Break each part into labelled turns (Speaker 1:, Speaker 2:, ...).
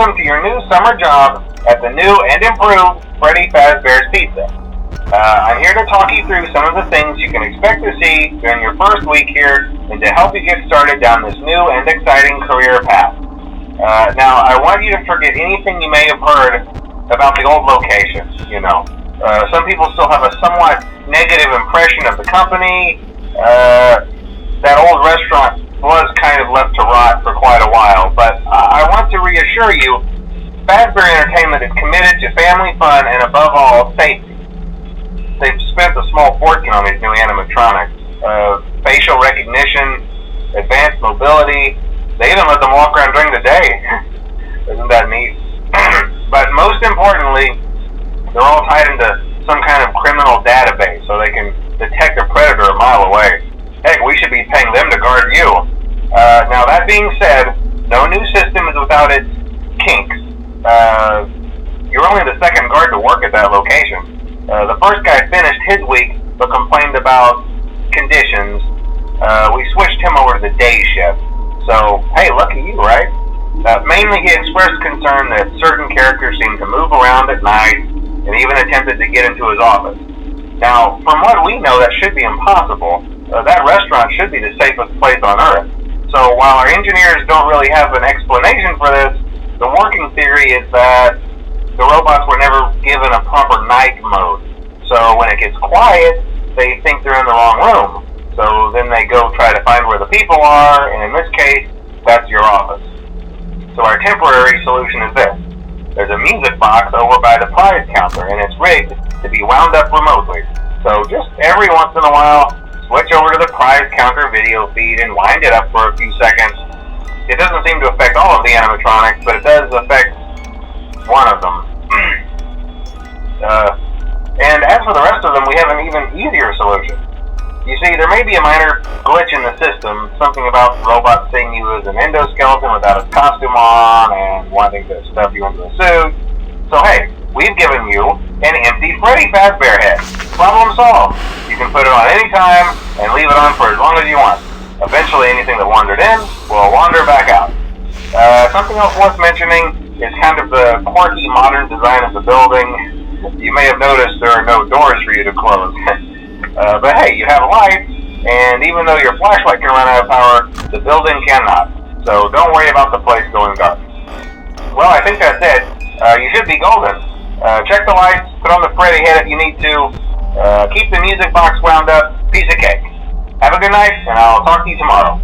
Speaker 1: welcome to your new summer job at the new and improved Freddy Fazbear's Pizza. I'm here to talk you through some of the things you can expect to see during your first week here and to help you get started down this new and exciting career path. Now, I want you to forget anything you may have heard about the old location, some people still have a somewhat negative impression of the company. That old restaurant was kind of left to rot for quite a while, but I want to reassure you, Fazbear Entertainment is committed to family fun and above all, safety. They've spent a small fortune on these new animatronics. Facial recognition, advanced mobility, they even let them walk around during the day. Isn't that neat? But most importantly, they're all tied into some kind of criminal database so they can detect a predator a mile away. Heck, we should be paying them to guard you. Now that being said, no new system is without its kinks. You're only the second guard to work at that location. The first guy finished his week but complained about conditions. We switched him over to the day shift. So, hey, lucky you, right? Mainly he expressed concern that certain characters seemed to move around at night and even attempted to get into his office. Now, from what we know, that should be impossible. That restaurant should be the safest place on Earth. So while our engineers don't really have an explanation for this, the working theory is that the robots were never given a proper night mode. So when it gets quiet, they think they're in the wrong room. So then they go try to find where the people are, and in this case, that's your office. So our temporary solution is this. There's a music box over by the prize counter, and it's rigged to be wound up remotely. So just every once in a while, switch over to the prize counter video feed and wind it up for a few seconds. It doesn't seem to affect all of the animatronics, but it does affect one of them. And as for the rest of them, we have an even easier solution. You see, there may be a minor glitch in the system, something about robots seeing you as an endoskeleton without a costume on and wanting to stuff you into a suit. So hey, we've given you an empty Freddy Fazbear head. Problem solved. You can put it on any time and leave it on for as long as you want. Eventually anything that wandered in will wander back out. Something else worth mentioning is kind of the quirky modern design of the building. You may have noticed there are no doors for you to close. But hey, you have lights, and even though your flashlight can run out of power, the building cannot. So don't worry about the place going dark. Well, I think that's it. You should be golden. Check the lights, put on the Freddy head if you need to. Keep the music box wound up. Piece of cake. Have a good night, and I'll talk to you tomorrow.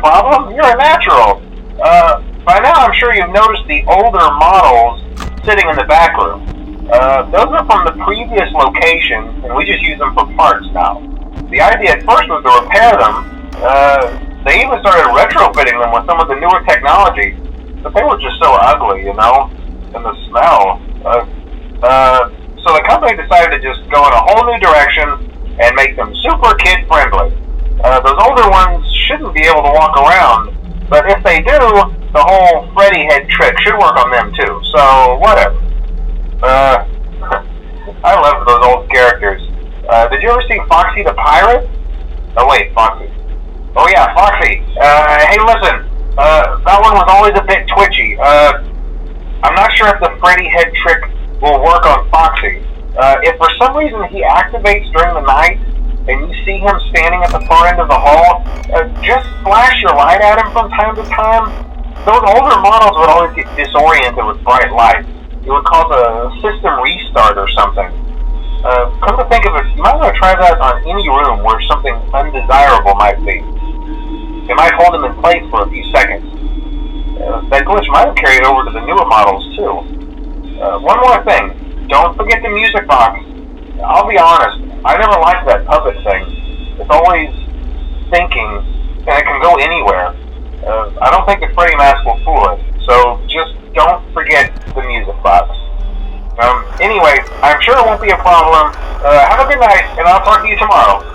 Speaker 1: problem? You're a natural. By now I'm sure you've noticed the older models sitting in the back room. Those are from the previous location, and we just use them for parts now. The idea at first was to repair them. They even started retrofitting them with some of the newer technology, but they were just so ugly, you know, and the smell. So the company decided to just go in a whole new direction and make them super kid-friendly. Those older ones shouldn't be able to walk around, but if they do, the whole Freddy head trick should work on them too, so whatever. I love those old characters. Did you ever see Foxy the Pirate? Oh wait, Foxy. Oh yeah, Foxy. Hey listen, that one was always a bit twitchy. I'm not sure if the Freddy head trick will work on Foxy. If for some reason he activates during the night, and you see him standing at the far end of the hall, just flash your light at him from time to time. Those older models would always get disoriented with bright lights. It would cause a system restart or something. Come to think of it, you might want to try that on any room where something undesirable might be. It might hold him in place for a few seconds. That glitch might have carried over to the newer models too. One more thing, don't forget the music box. I'll be honest, I never liked that puppet thing. It's always thinking, and it can go anywhere. I don't think the Freddy mask will fool it, so just don't forget the music box. Anyway, I'm sure it won't be a problem. Have a good night, and I'll talk to you tomorrow.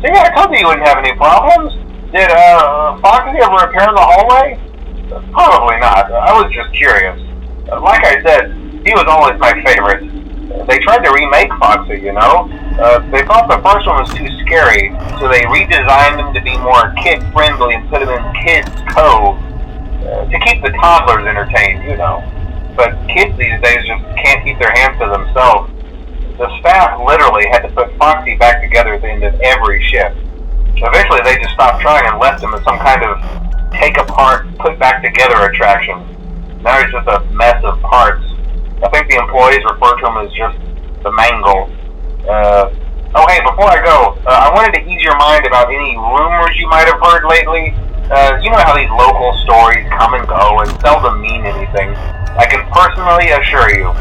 Speaker 1: See, I told you wouldn't have any problems. Did Foxy ever appear in the hallway? Probably not. I was just curious. Like I said, he was always my favorite. They tried to remake Foxy, you know? They thought the first one was too scary, so they redesigned him to be more kid-friendly and put him in Kids Cove to keep the toddlers entertained, you know. But kids these days just can't keep their hands to themselves. The staff literally had to put Foxy back together at the end of every shift. Eventually they just stopped trying and left him as some kind of take-apart, put-back-together attraction. Now he's just a mess of parts. I think the employees refer to him as just the mangle. Oh hey, before I go, I wanted to ease your mind about any rumors you might have heard lately. You know how these local stories come and go and seldom mean anything. I can personally assure you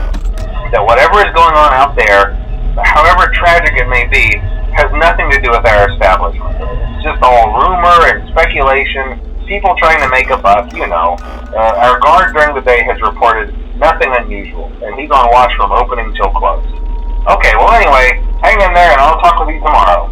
Speaker 1: that whatever is going on out there, however tragic it may be, has nothing to do with our establishment. It's just all rumor and speculation, people trying to make a buck, you know. Our guard during the day has reported nothing unusual, and he's on watch from opening till close. Okay, well anyway, hang in there and I'll talk with you tomorrow.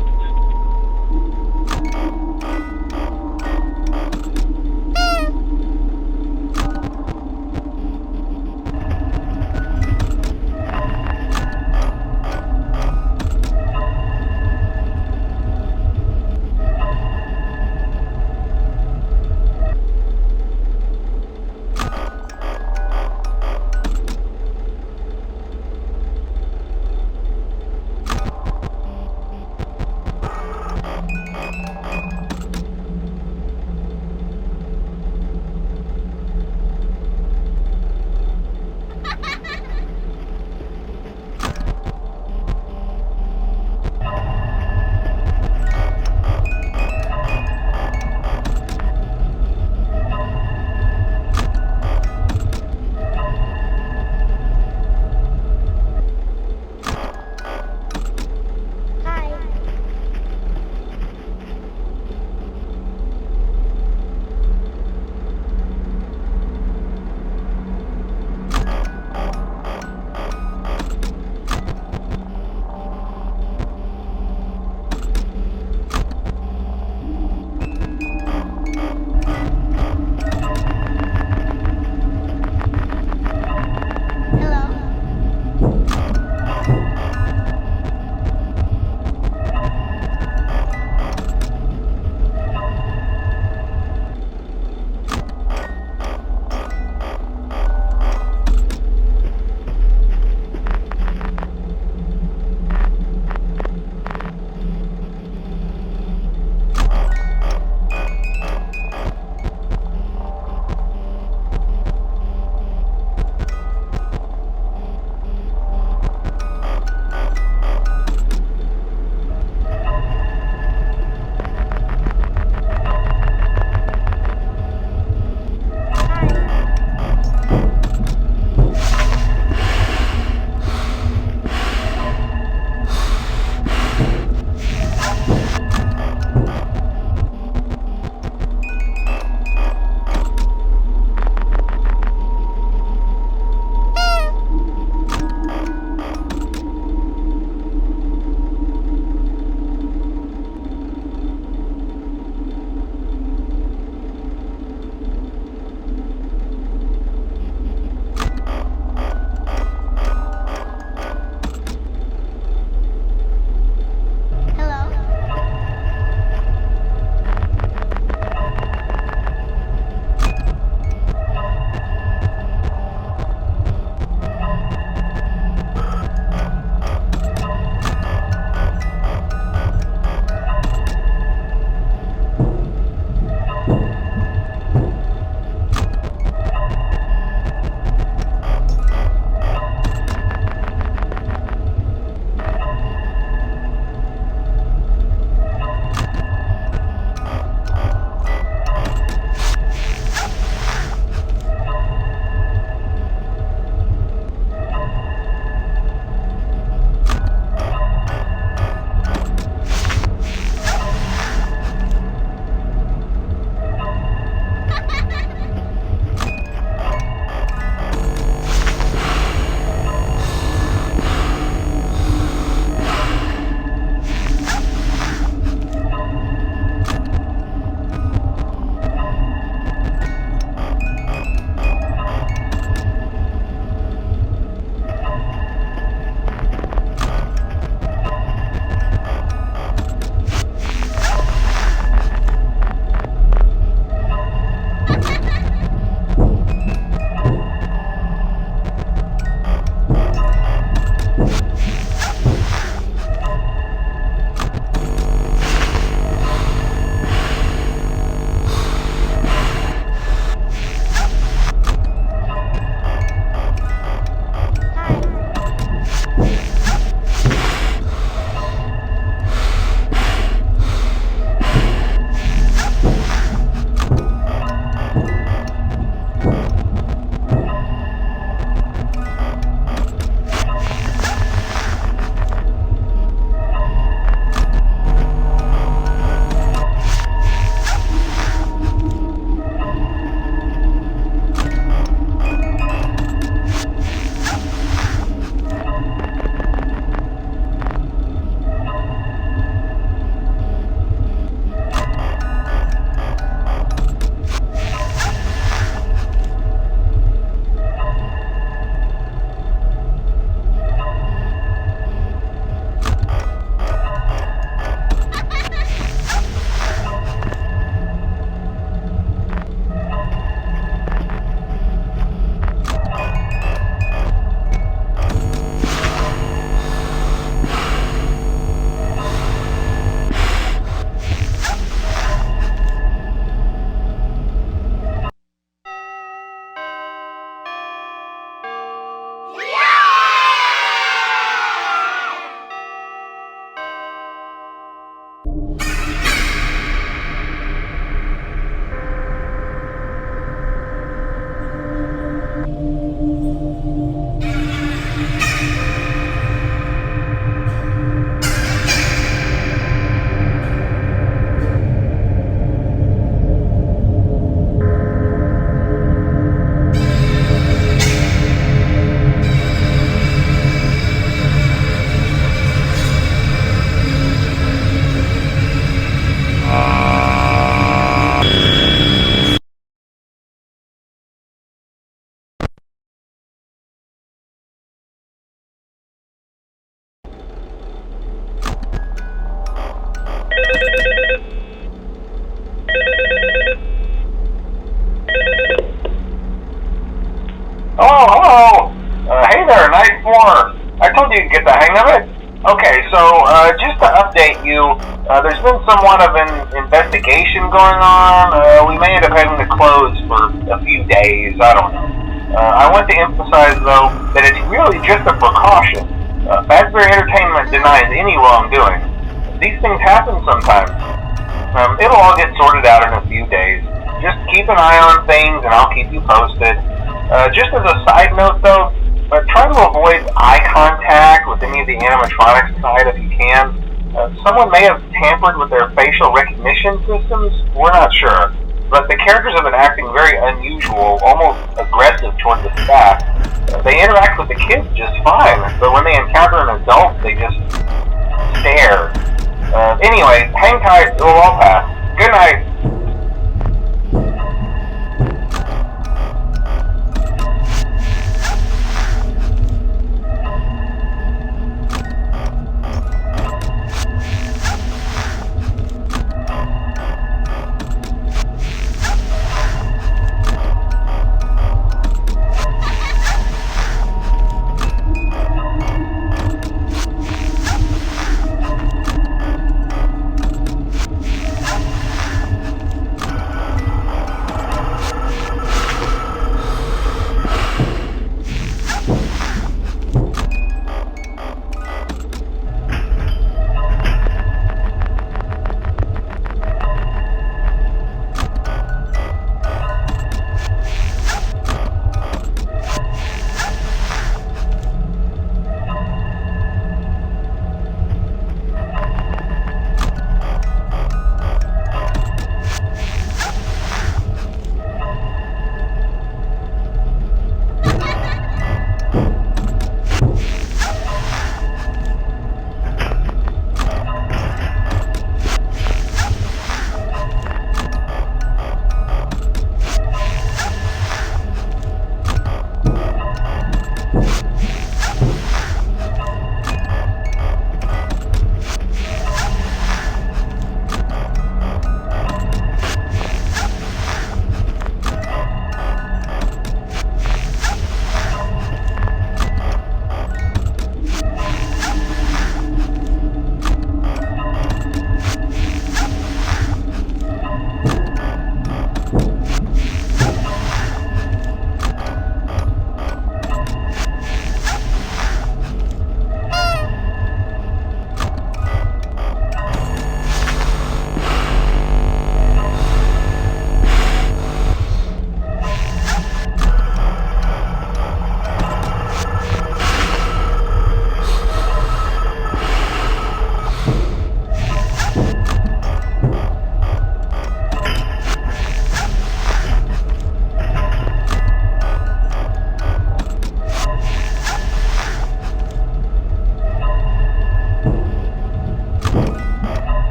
Speaker 1: update you. There's been somewhat of an investigation going on. We may end up having to close for a few days. I don't know. I want to emphasize, though, that it's really just a precaution. Fazbear Entertainment denies any wrongdoing. These things happen sometimes. It'll all get sorted out in a few days. Just keep an eye on things, and I'll keep you posted. Just as a side note, though, try to avoid eye contact with any of the animatronics side if you can. Someone may have tampered with their facial recognition systems. We're not sure. But the characters have been acting very unusual, almost aggressive toward the staff. They interact with the kids just fine, but when they encounter an adult, they just stare. Anyway, hang tight, it'll all pass. Good night.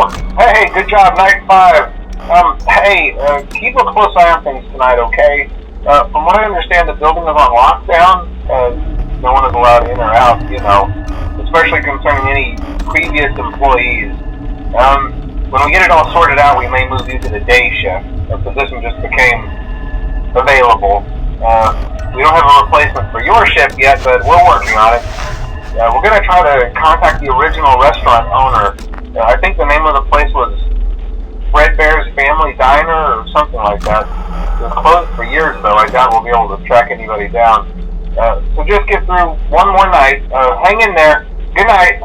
Speaker 1: Oh, hey, good job, night 5. Hey, keep a close eye on things tonight, okay? From what I understand, the building is on lockdown. No one is allowed in or out, you know, especially concerning any previous employees. When we get it all sorted out, we may move you to the day shift. A position just became available. We don't have a replacement for your shift yet, but we're working on it. We're going to try to contact the original restaurant owner. I think the name of the place was Fredbear's Family Diner or something like that. It was closed for years, though. I doubt we'll be able to track anybody down. So just get through one more night. Hang in there. Good night.